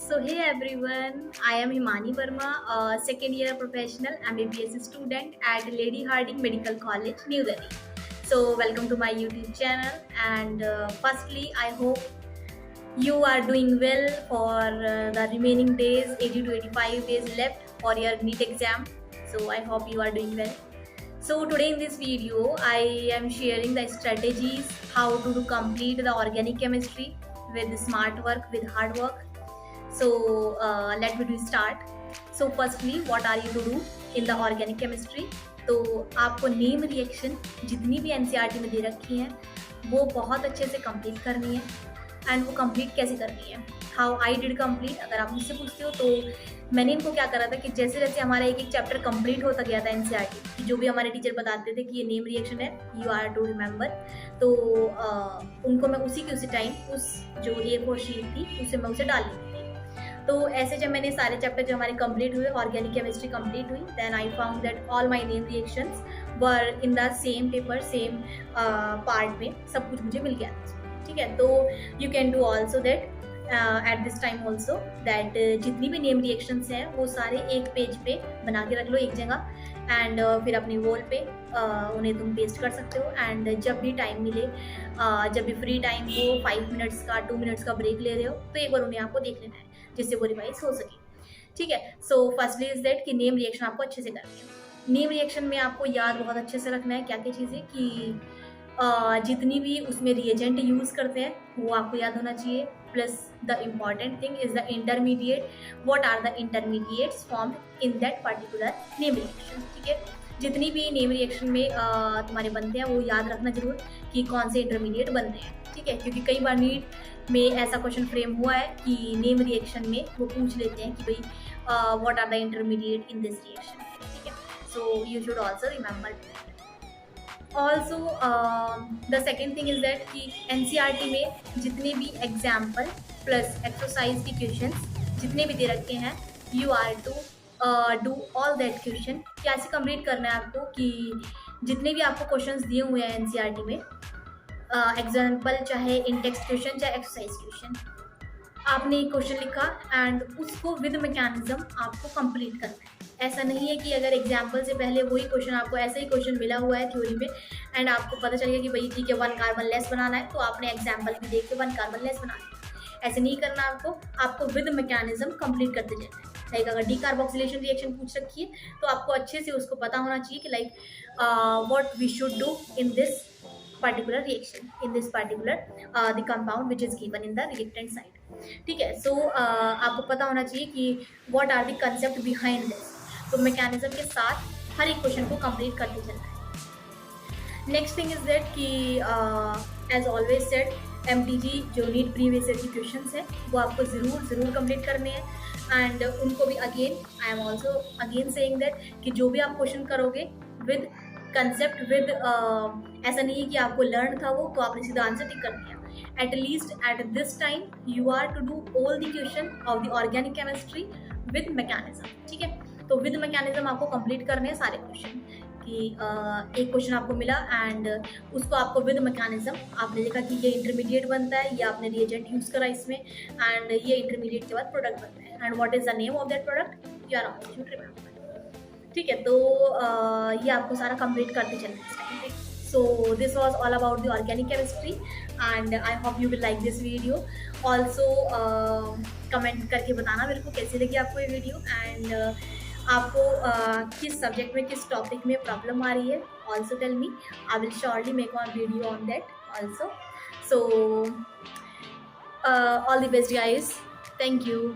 So hey everyone, I am Himani Verma, a second year professional MBBS student at Lady Harding Medical College, New Delhi. So welcome to my YouTube channel and firstly I hope you are doing well for the remaining days, 80 to 85 days left for your NEET exam. So I hope you are doing well. So today in this video, I am sharing the strategies how to complete the organic chemistry with smart work, with hard work. So let me start. So firstly, what are you to do in the organic chemistry? तो आपको name reaction जितनी भी NCERT में दे रखी हैं वो बहुत अच्छे से कंप्लीट करनी है। एंड वो कंप्लीट कैसे करनी है, हाउ आई डिड कंप्लीट, अगर आप मुझसे पूछते हो तो मैंने इनको क्या करा था कि जैसे जैसे हमारा एक एक चैप्टर कंप्लीट होता गया था एनसीईआरटी की, जो भी हमारे टीचर बताते थे कि ये नेम रिएक्शन है, यू आर टू रिमेंबर, तो उनको मैं उसी के उसी टाइम उस जो A4 शीट थी उसे मैं उसे डाल ली थी। तो ऐसे जब मैंने सारे चैप्टर जो हमारे कंप्लीट हुए, ऑर्गेनिक केमिस्ट्री कंप्लीट हुई, then I found that all my name reactions were in the same paper, same part में सब कुछ मुझे मिल गया था। ठीक है, तो you can do also that at this time also that जितनी भी नेम रिएक्शंस हैं वो सारे एक पेज पे बना के रख लो एक जगह, एंड फिर अपनी वॉल पे उन्हें तुम पेस्ट कर सकते हो। एंड जब भी टाइम मिले, जब भी फ्री टाइम हो, 5 मिनट्स का 2 मिनट्स का ब्रेक ले रहे हो तो एक बार उन्हें आपको देख लेना है जिससे वो रिवाइज हो सके। ठीक है, सो फर्स्टली इज दैट कि नेम रिएक्शन आपको अच्छे से करनी है। नेम रिएक्शन में आपको याद बहुत अच्छे से रखना है क्या क्या चीज़ें, कि जितनी भी उसमें रिएजेंट यूज़ करते हैं वो आपको याद होना चाहिए, plus the important thing is the intermediate, what are the intermediates formed in that particular name reaction. ठीक है, जितनी भी नेम रिएक्शन में तुम्हारे बनते हैं वो याद रखना जरूर कि कौन से इंटरमीडिएट बनते हैं। ठीक है, क्योंकि कई बार नीट में ऐसा क्वेश्चन फ्रेम हुआ है कि नेम रिएक्शन में वो पूछ लेते हैं कि भाई what are the intermediate in this reaction. ठीक है, so you should also remember that. Also the second thing is that कि एनसीईआरटी में जितने भी एग्जाम्पल प्लस एक्सरसाइज की क्वेश्चन जितने भी दे रखे हैं, you are to do all that question. कैसे कंप्लीट करना है आपको, कि जितने भी आपको क्वेश्चंस दिए हुए हैं एनसीईआरटी में, एग्जाम्पल चाहे इन टेक्स्ट क्वेश्चन चाहे एक्सरसाइज क्वेश्चन, आपने एक क्वेश्चन लिखा एंड उसको विद मैकेनिज्म आपको कंप्लीट करना है। ऐसा नहीं है कि अगर एग्जाम्पल से पहले वही क्वेश्चन आपको ऐसा ही क्वेश्चन मिला हुआ है थ्योरी में एंड आपको पता चल गया कि भाई ठीक है 1 कार्बन लेस बनाना है, तो आपने एग्जाम्पल भी देख के 1 कार्बन लेस बनाना है। ऐसे नहीं करना आपको विद मैकेनिज्म कंप्लीट करते जाना है। लाइक अगर डीकार्बोक्सिलेशन रिएक्शन पूछ रखी है तो आपको अच्छे से उसको पता होना चाहिए कि like what we should do in this particular reaction, in this particular the compound which is given in the reactant side। ठीक है, सो आपको पता होना चाहिए कि what are the concept behind this। तो मैकेनिज्म के साथ हर एक क्वेश्चन को कंप्लीट करते चलना है। नेक्स्ट थिंग इज दैट कि एज ऑलवेज सेड, एमटीजी जो नीट प्रीवियस ईयर की क्वेश्चंस है वो आपको ज़रूर कंप्लीट करने हैं। एंड उनको भी again I am also again saying that कि जो भी आप क्वेश्चन करोगे विद कंसेप्ट, विद ऐसा नहीं है कि आपको लर्न था वो तो आपने सीधा आंसर टिक कर दिया। At least at this time you are to do all the question of the organic chemistry with mechanism. ठीक है, तो विद मैकेनिज्म आपको कंप्लीट करने हैं सारे क्वेश्चन, कि एक क्वेश्चन आपको मिला एंड उसको आपको विद मैकेनिज्म आपने देखा कि ये इंटरमीडिएट बनता है, ये आपने रिएजेंट यूज़ करा इसमें, एंड ये इंटरमीडिएट के बाद प्रोडक्ट बनता है, and what is the name of that product, you are also should remember. ठीक है, तो ये आपको सारा कंप्लीट करते चलना है इस टाइम पे। So this was all about the organic chemistry and I hope you will like this video. Also comment करके बताना मेरे को कैसी लगी आपको ये वीडियो, एंड आपको किस सब्जेक्ट में किस टॉपिक में प्रॉब्लम आ रही है, also tell me, I will surely make one video on that also. So all the best guys, thank you.